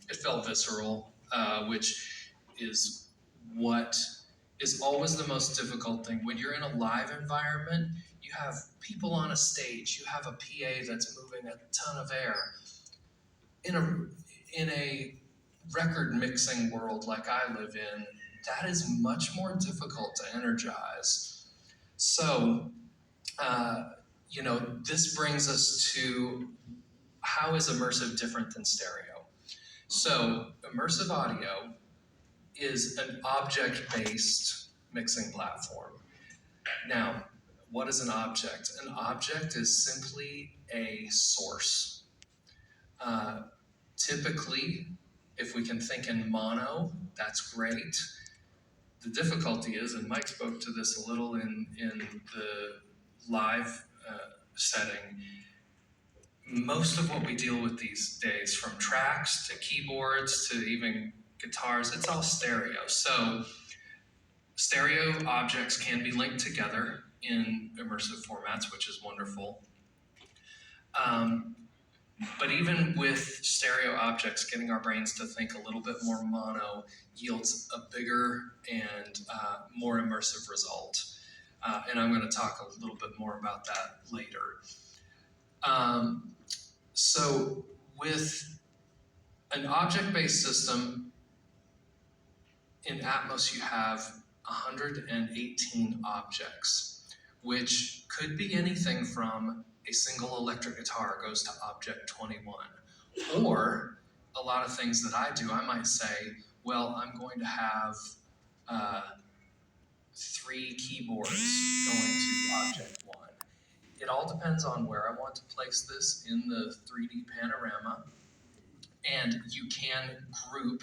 it felt visceral, which is what is always the most difficult thing. When you're in a live environment, you have people on a stage, you have a PA that's moving a ton of air. In a record mixing world like I live in, that is much more difficult to energize. So, this brings us to how is immersive different than stereo? So, immersive audio is an object-based mixing platform. Now, what is an object? An object is simply a source. Typically, if we can think in mono, that's great. The difficulty is, and Mike spoke to this a little in the live setting, most of what we deal with these days, from tracks to keyboards to even guitars, it's all stereo. So stereo objects can be linked together in immersive formats, which is wonderful. But even with stereo objects, getting our brains to think a little bit more mono yields a bigger and more immersive result. And I'm going to talk a little bit more about that later. So with an object-based system, in Atmos you have 118 objects, which could be anything from a single electric guitar goes to object 21. Or a lot of things that I do, I might say, well, I'm going to have 3 keyboards going to object 1. It all depends on where I want to place this in the 3D panorama. And you can group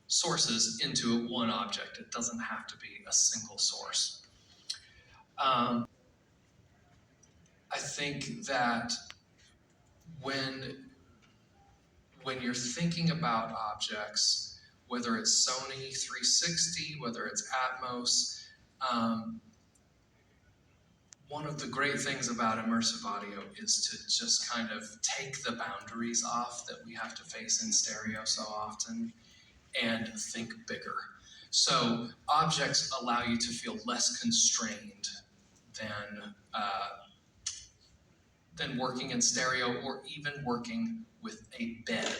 sources into one object. It doesn't have to be a single source. I think that when you're thinking about objects, whether it's Sony 360, whether it's Atmos, one of the great things about immersive audio is to just kind of take the boundaries off that we have to face in stereo so often and think bigger. So objects allow you to feel less constrained than working in stereo or even working with a bed.